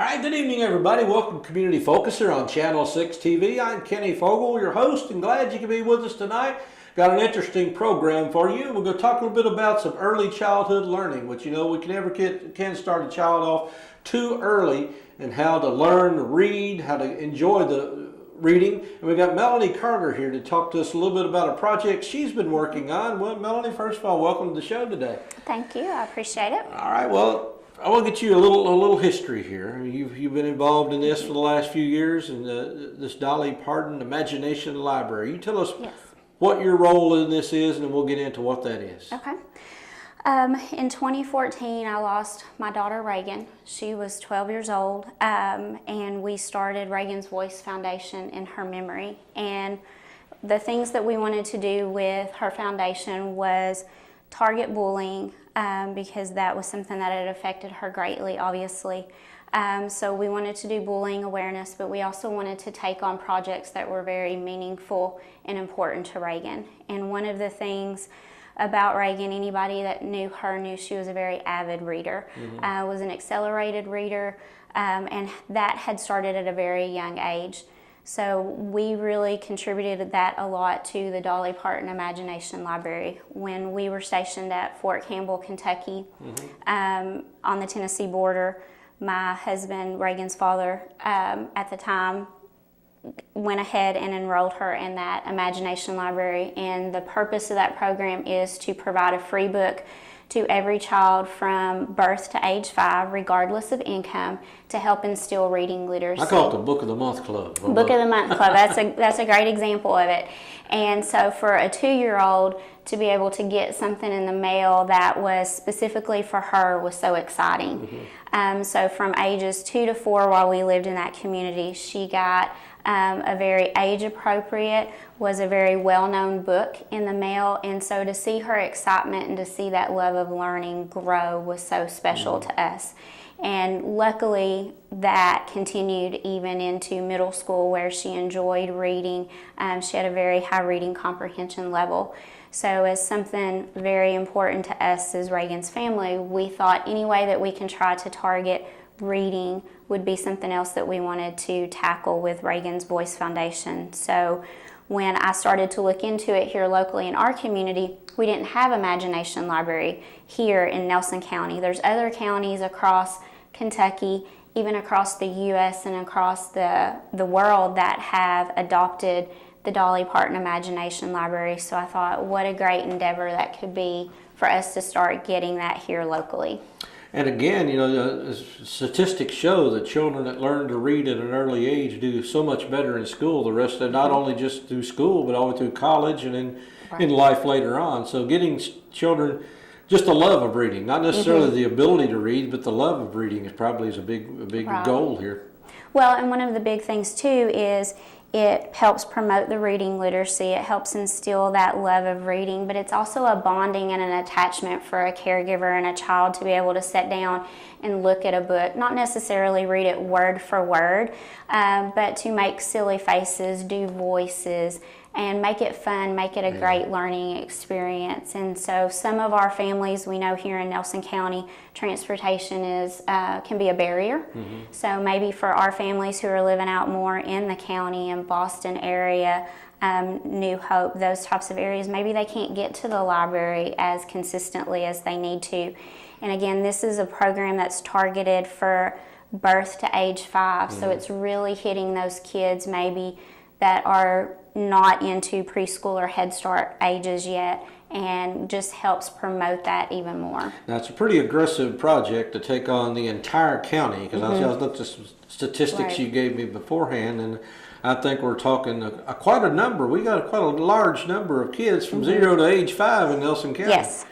All right, good evening, everybody. Welcome to Community Focuser on Channel 6 TV. I'm Kenny Fogel, your host, and glad you can be with us tonight. Got an interesting program for you. We're going to talk a little bit about some early childhood learning, which we can start a child off too early, and how to learn to read, how to enjoy the reading. And we've got Melanie Carter here to talk to us a little bit about a project she's been working on. Well, Melanie, first of all, welcome to the show today. Thank you. I appreciate it. All right. Well, I want to get you a little history here. You've been involved in this for the last few years in this Dolly Parton Imagination Library. You tell us what your role in this is, and then we'll get into what that is. Okay. In 2014, I lost my daughter Reagan. She was 12 years old, and we started Reagan's Voice Foundation in her memory. And the things that we wanted to do with her foundation was target bullying, because that was something that had affected her greatly, obviously. So we wanted to do bullying awareness, but we also wanted to take on projects that were very meaningful and important to Reagan. And one of the things about Reagan, anybody that knew her knew she was a very avid reader, was an accelerated reader, and that had started at a very young age. So we really contributed that a lot to the Dolly Parton Imagination Library. When we were stationed at Fort Campbell, Kentucky, on the Tennessee border, my husband, Reagan's father, at the time, went ahead and enrolled her in that Imagination Library. And the purpose of that program is to provide a free book to every child from birth to age 5, regardless of income, to help instill reading literacy. I call it the Book of the Month Club. Book of the Month Club. That's a great example of it. And so for a 2-year-old to be able to get something in the mail that was specifically for her was so exciting. So from ages 2 to 4, while we lived in that community, she got a very age-appropriate, was a very well-known book in the mail, and so to see her excitement and to see that love of learning grow was so special to us. And luckily that continued even into middle school, where she enjoyed reading. She had a very high reading comprehension level. So as something very important to us as Reagan's family, we thought any way that we can try to target reading would be something else that we wanted to tackle with Reagan's Voice Foundation. So when I started to look into it here locally in our community, we didn't have Imagination Library here in Nelson County. There's other counties across Kentucky, even across the U.S. and across the world, that have adopted the Dolly Parton Imagination Library. So I thought, what a great endeavor that could be for us to start getting that here locally. And again, statistics show that children that learn to read at an early age do so much better in school. The rest of not only just through school, but all through college and in life later on. So getting children just the love of reading, not necessarily the ability to read, but the love of reading is probably a big goal here. Well, and one of the big things too is it helps promote the reading literacy. It helps instill that love of reading, but it's also a bonding and an attachment for a caregiver and a child to be able to sit down and look at a book, not necessarily read it word for word, but to make silly faces, do voices, and make it fun, make it a great learning experience. And so some of our families, we know here in Nelson County, transportation can be a barrier. So maybe for our families who are living out more in the county and Boston area, New Hope, those types of areas, maybe they can't get to the library as consistently as they need to. And again, this is a program that's targeted for birth to age 5, so it's really hitting those kids maybe that are not into preschool or Head Start ages yet, and just helps promote that even more. Now, it's a pretty aggressive project to take on the entire county, because I looked at some statistics you gave me beforehand, and I think we're talking quite a number. We got quite a large number of kids from 0 to age 5 in Nelson County. Yes.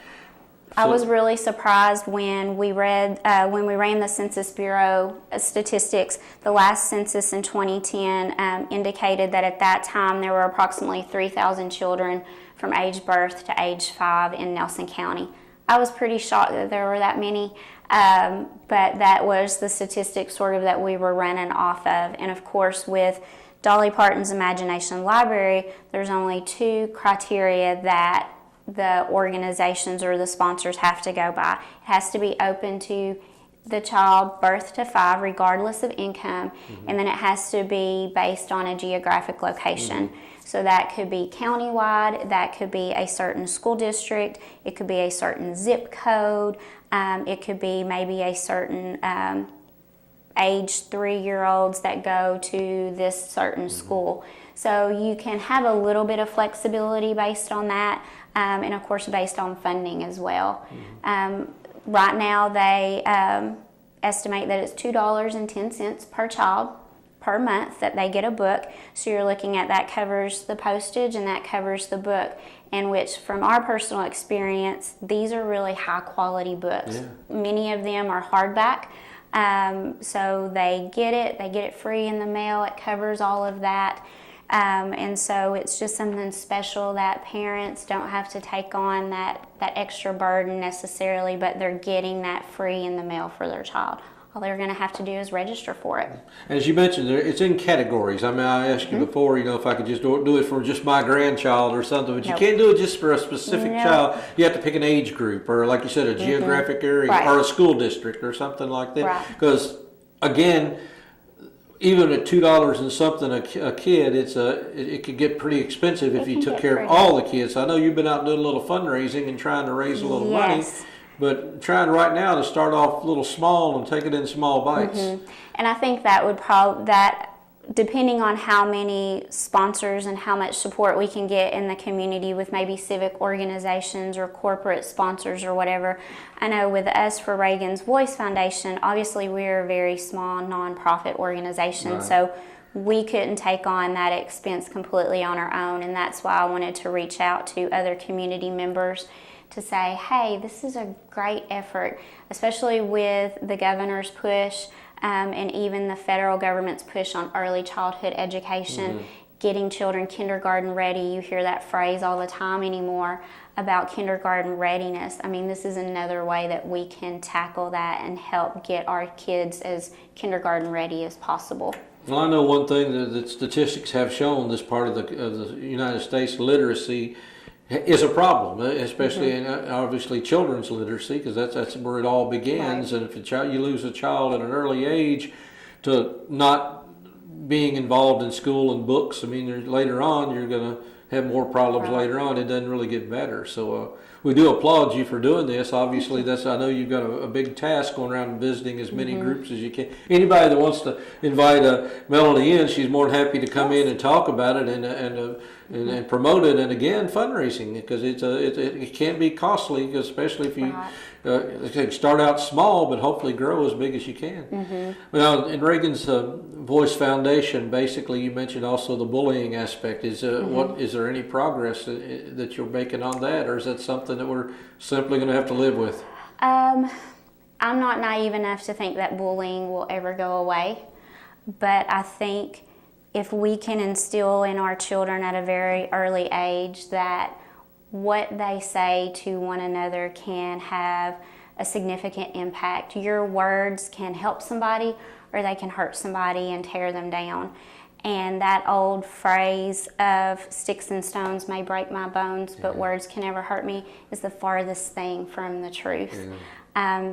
I was really surprised when we ran the Census Bureau statistics. The last census in 2010 indicated that at that time there were approximately 3,000 children from age birth to age 5 in Nelson County. I was pretty shocked that there were that many, but that was the statistics sort of that we were running off of. And of course, with Dolly Parton's Imagination Library, there's only 2 criteria that the organizations or the sponsors have to go by. It has to be open to the child birth to 5 regardless of income, and then it has to be based on a geographic location. So that could be countywide, that could be a certain school district, it could be a certain zip code, it could be maybe a certain age 3-year-olds that go to this certain school. So you can have a little bit of flexibility based on that, and of course based on funding as well. Right now they estimate that it's $2.10 per child per month that they get a book. So you're looking at that covers the postage and that covers the book, in which from our personal experience, these are really high quality books. Yeah. Many of them are hardback. So they get it free in the mail, it covers all of that. And so it's just something special that parents don't have to take on that extra burden necessarily, but they're getting that free in the mail for their child. All they're going to have to do is register for it. As you mentioned, it's in categories. I mean, I asked you before, if I could just do it for just my grandchild or something, but you can't do it just for a specific child. You have to pick an age group, or like you said, a geographic area, or a school district or something like that. Because, again, even at $2 and something a kid, it could get pretty expensive if you took care of all the kids. I know you've been out doing a little fundraising and trying to raise a little money, but trying right now to start off a little small and take it in small bites. And I think that would depending on how many sponsors and how much support we can get in the community with maybe civic organizations or corporate sponsors or whatever. I know with us for Reagan's Voice Foundation, obviously we're a very small nonprofit organization, so we couldn't take on that expense completely on our own, and that's why I wanted to reach out to other community members to say, hey, this is a great effort, especially with the governor's push and even the federal government's push on early childhood education, getting children kindergarten ready. You hear that phrase all the time anymore about kindergarten readiness. I mean, this is another way that we can tackle that and help get our kids as kindergarten ready as possible. Well, I know one thing that statistics have shown, this part of the United States, literacy is a problem, especially in obviously children's literacy, because that's where it all begins. And if you lose a child at an early age to not being involved in school and books, I mean, later on you're going to have more problems later on. It doesn't really get better. So we do applaud you for doing this. Obviously, I know you've got a big task going around and visiting as many groups as you can. Anybody that wants to invite Melody in, she's more than happy to come in and talk about it and promote it. And again, fundraising, because it can be costly, especially if you start out small, but hopefully grow as big as you can. Now, in Reagan's Voice Foundation, basically, you mentioned also the bullying aspect. Is there any progress that you're making on that, or is that something that we're simply going to have to live with? I'm not naive enough to think that bullying will ever go away, but I think if we can instill in our children at a very early age that what they say to one another can have a significant impact. Your words can help somebody or they can hurt somebody and tear them down. And that old phrase of sticks and stones may break my bones, but words can never hurt me is the farthest thing from the truth.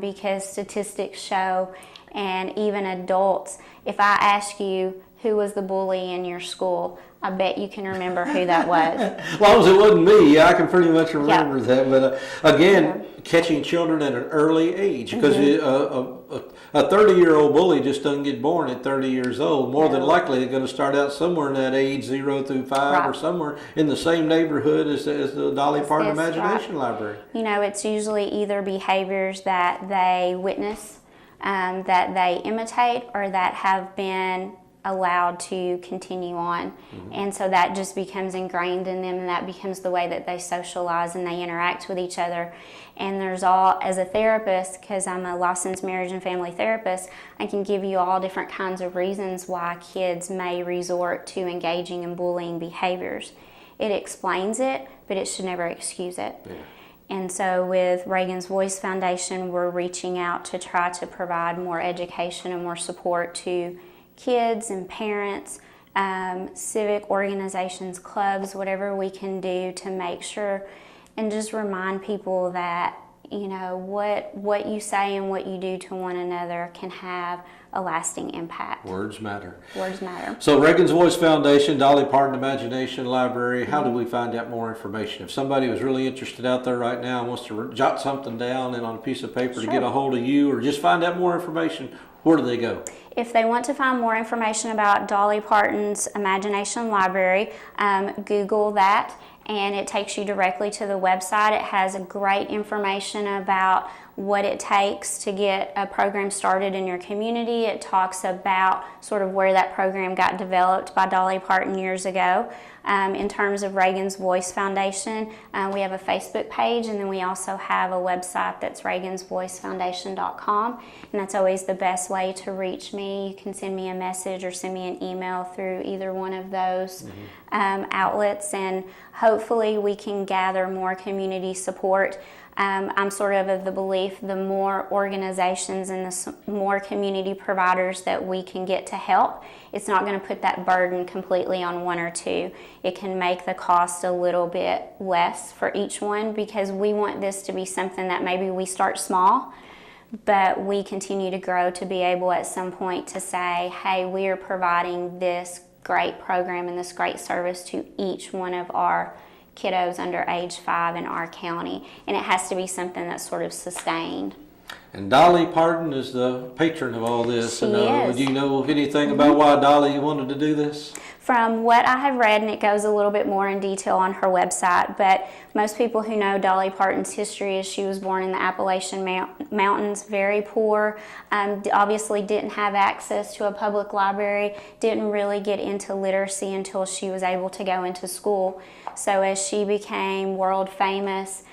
Because statistics show, and even adults, if I ask you who was the bully in your school, I bet you can remember who that was. As long as it wasn't me, I can pretty much remember that. But again, catching children at an early age, because a 30-year-old bully just doesn't get born at 30 years old. More than likely, they're going to start out somewhere in that age 0 through 5 or somewhere in the same neighborhood as the Dolly Parton Imagination Library. You know, it's usually either behaviors that they witness, that they imitate, or that have been allowed to continue on. And so that just becomes ingrained in them, and that becomes the way that they socialize and they interact with each other. And there's as a therapist, because I'm a licensed marriage and family therapist, I can give you all different kinds of reasons why kids may resort to engaging in bullying behaviors. It explains it, but it should never excuse it. And so with Reagan's Voice Foundation, we're reaching out to try to provide more education and more support to kids and parents, civic organizations, clubs, whatever we can do to make sure and just remind people that you know, what you say and what you do to one another can have a lasting impact. Words matter. Words matter. So Reagan's Voice Foundation, Dolly Parton Imagination Library, how do we find out more information? If somebody was really interested out there right now and wants to jot something down and on a piece of paper to get a hold of you or just find out more information, where do they go? If they want to find more information about Dolly Parton's Imagination Library, Google that and it takes you directly to the website. It has great information about what it takes to get a program started in your community. It talks about sort of where that program got developed by Dolly Parton years ago. In terms of Reagan's Voice Foundation, we have a Facebook page, and then we also have a website that's reagansvoicefoundation.com, and that's always the best way to reach me. You can send me a message or send me an email through either one of those outlets, and hopefully we can gather more community support. I'm sort of the belief the more organizations and the more community providers that we can get to help, it's not going to put that burden completely on one or two. It can make the cost a little bit less for each one, because we want this to be something that maybe we start small, but we continue to grow to be able at some point to say, hey, we are providing this great program and this great service to each one of our kiddos under age 5 in our county, and it has to be something that's sort of sustained. And Dolly Parton is the patron of all this. She is. Do you know anything about why Dolly wanted to do this? From what I have read, and it goes a little bit more in detail on her website, but most people who know Dolly Parton's history is she was born in the Appalachian Mountains, very poor, obviously didn't have access to a public library, didn't really get into literacy until she was able to go into school. So as she became world famous,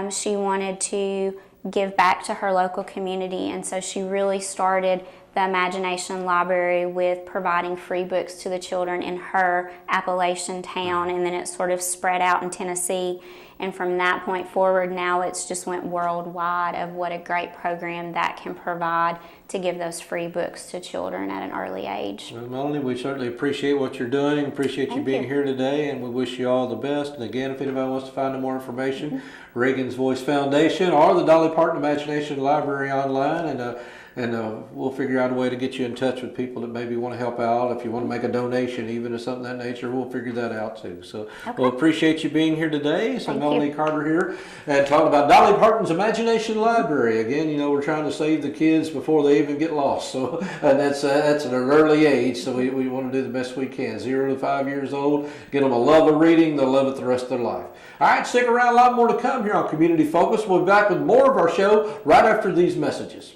she wanted to give back to her local community, and so she really started the Imagination Library with providing free books to the children in her Appalachian town, and then it sort of spread out in Tennessee, and from that point forward now it's just went worldwide of what a great program that can provide to give those free books to children at an early age. Well, Melanie, we certainly appreciate what you're doing, appreciate you being here today, and we wish you all the best. And again, if anybody wants to find out more information, Reagan's Voice Foundation or the Dolly Parton Imagination Library online, and we'll figure out a way to get you in touch with people that maybe want to help out. If you want to make a donation, even or something of that nature, we'll figure that out too. So we'll appreciate you being here today. So Melanie Carter here, and talking about Dolly Parton's Imagination Library. Again, you know, we're trying to save the kids before they even get lost. So that's at an early age. So we want to do the best we can. 0 to 5 years old, get them a love of reading. They'll love it the rest of their life. All right, stick around. A lot more to come here on Community Focus. We'll be back with more of our show right after these messages.